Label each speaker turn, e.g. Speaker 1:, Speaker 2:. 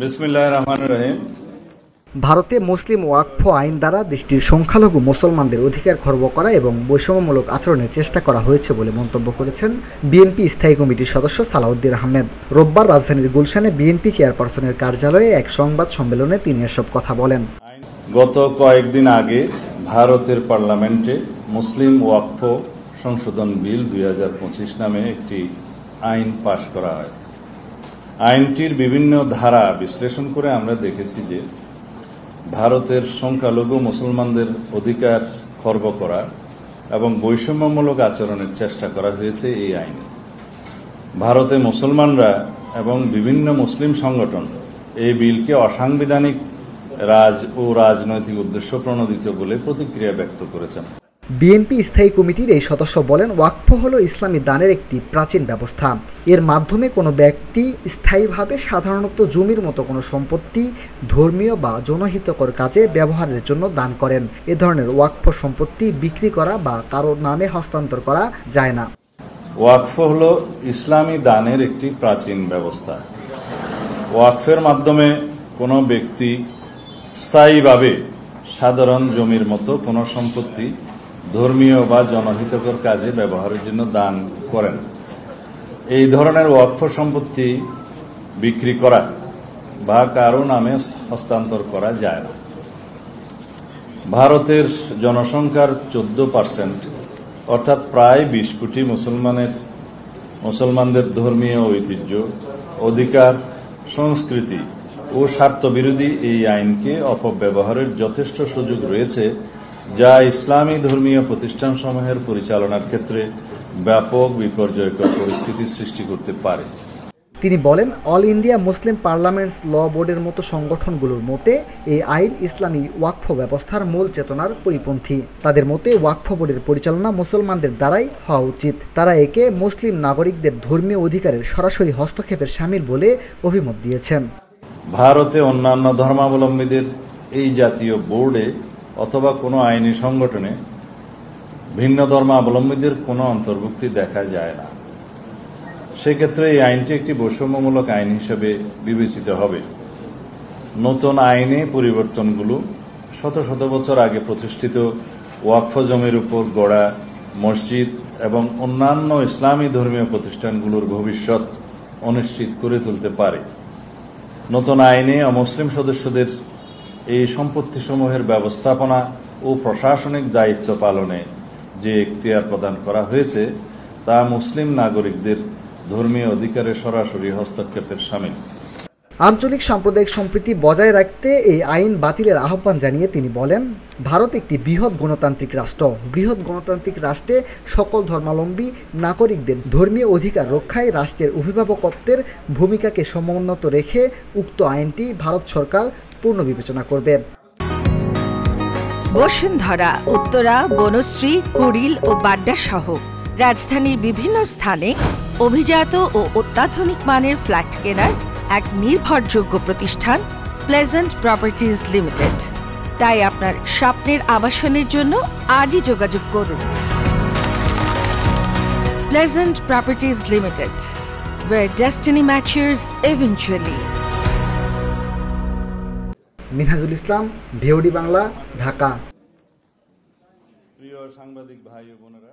Speaker 1: বিসমিল্লাহির রহমানির রহিম।
Speaker 2: ভারতে মুসলিম ওয়াকফ আইন দ্বারা দেশটির সংখ্যালঘু মুসলমানদের অধিকার খর্ব করা এবং বৈষম্যমূলক আচরণের চেষ্টা করা হয়েছে বলে মন্তব্য করেছেন বিএনপি স্থায়ী কমিটির সদস্য সালাউদ্দিন আহমেদ। রোববার রাজধানীর গুলশানে বিএনপি চেয়ারপারসনের কার্যালয়ে এক সংবাদ সম্মেলনে তিনি এসব কথা বলেন।
Speaker 1: গত কয়েকদিন আগে ভারতের পার্লামেন্টে মুসলিম ওয়াকফ সংশোধন বিল 2025 নামে একটি আইন পাশ করা হয়। আইনটির বিভিন্ন ধারা বিশ্লেষণ করে আমরা দেখেছি যে ভারতের সংখ্যালঘু মুসলমানদের অধিকার খর্ব করা এবং বৈষম্যমূলক আচরণের চেষ্টা করা হয়েছে এই আইনে। ভারতে মুসলমানরা এবং বিভিন্ন মুসলিম সংগঠন এই বিলকে অসাংবিধানিক রাজনৈতিক উদ্দেশ্য প্রণোদিত বলে প্রতিক্রিয়া ব্যক্ত করেছেন।
Speaker 2: বিএনপি স্থায়ী কমিটির এই সদস্য বলেন, ওয়াকফ হলো ইসলামী দানের একটি প্রাচীন ব্যবস্থা। এর মাধ্যমে কোনো ব্যক্তি স্থায়ীভাবে সাধারণত জমির মতো কোনো সম্পত্তি ধর্মীয় বা জনহিতকর কাজে ব্যবহারের জন্য দান করেন। এ ধরনের ওয়াকফ সম্পত্তি বিক্রি করা বা কারোর নামে হস্তান্তর করা যায় না।
Speaker 1: ওয়াকফ হলো ইসলামী দানের একটি প্রাচীন ব্যবস্থা। ওয়াকফের মাধ্যমে কোনো ব্যক্তি স্থায়ীভাবে সাধারণ জমির মতো কোনো সম্পত্তি ধর্মীয় বা জনহিতকর কাজে ব্যবহারের জন্য দান করেন। এই ধরনের ওয়াকফ সম্পত্তি বিক্রি করা বা কারো নামে হস্তান্তর করা যায় না। ভারতের জনসংখ্যার 14%, অর্থাৎ প্রায় 20 কোটি মুসলমানদের ধর্মীয় ঐতিহ্য, অধিকার, সংস্কৃতি ও স্বার্থবিরোধী এই আইনকে অপব্যবহারের যথেষ্ট সুযোগ রয়েছে, যা ইসলামী ধর্মীয় প্রতিষ্ঠানসমূহের পরিচালনার ক্ষেত্রে ব্যাপক বিপর্যয়কর পরিস্থিতি সৃষ্টি করতে পারে।
Speaker 2: তিনি বলেন, অল ইন্ডিয়া মুসলিম পার্লামেন্টস ল বোর্ডের মতো সংগঠনগুলোর মতে এই আইন ইসলামী ওয়াকফ ব্যবস্থার মূল চেতনার পরিপন্থী। তাদের মতে ওয়াকফ বোর্ডের পরিচালনা মুসলমানদের দ্বারাই হওয়া উচিত। তারা একে মুসলিম নাগরিকদের ধর্মীয় অধিকারের সরাসরি হস্তক্ষেপের শামিল বলে অভিমত দিয়েছেন।
Speaker 1: ভারতে অন্যান্য ধর্মাবলম্বীদের এই জাতীয় বোর্ডে অথবা কোনো আইনি সংগঠনে ভিন্ন ধর্মাবলম্বীদের কোনো অন্তর্ভুক্তি দেখা যায় না। সেক্ষেত্রে এই আইনটি একটি বৈষম্যমূলক আইন হিসেবে বিবেচিত হবে। নতুন আইনে পরিবর্তনগুলো শত শত বছর আগে প্রতিষ্ঠিত ওয়াকফ জমির উপর গড়া মসজিদ এবং অন্যান্য ইসলামী ধর্মীয় প্রতিষ্ঠানগুলোর ভবিষ্যৎ অনিশ্চিত করে তুলতে পারে। নতুন আইনে অমুসলিম সদস্যদের এই সম্পত্তিসমূহের ব্যবস্থাপনা ও প্রশাসনিক দায়িত্ব পালনে যে এখতিয়ার প্রদান করা হয়েছে তা মুসলিম নাগরিকদের ধর্মীয় অধিকারে সরাসরি হস্তক্ষেপের শামিল।
Speaker 2: আঞ্চলিক সাম্প্রদায়িক সম্প্রীতি বজায় রাখতে এই আইন বাতিলের আহ্বান জানিয়ে তিনি বলেন, ভারত একটি বৃহৎ গণতান্ত্রিক রাষ্ট্র। বৃহৎ গণতান্ত্রিক রাষ্ট্রে সকল ধর্মাবলম্বী নাগরিকদের ধর্মীয় অধিকার রক্ষায় রাষ্ট্রের অভিভাবকত্বের ভূমিকাকে সমুন্নত রেখে উক্ত আইনটি ভারত সরকার পূর্ণ বিবেচনা করবে।
Speaker 3: বসুন্ধরা, উত্তরা, বনশ্রী, কুড়িল ও বাড্ডা সহ রাজধানীর বিভিন্ন স্থানে অভিজাত ও অত্যাধুনিক মানের ফ্ল্যাট কেনার এক নির্ভরযোগ্য প্রতিষ্ঠান প্লেজেন্ট প্রপার্টিজ লিমিটেড। তাই আপনার স্বপ্নের আবাসনের জন্য আজই যোগাযোগ করুন। Pleasant properties limited, where destiny matches eventually.
Speaker 2: Minhajul Islam, VOD Bangla, Dhaka.
Speaker 1: প্রিয় সাংবাদিক ভাই ও বোনেরা।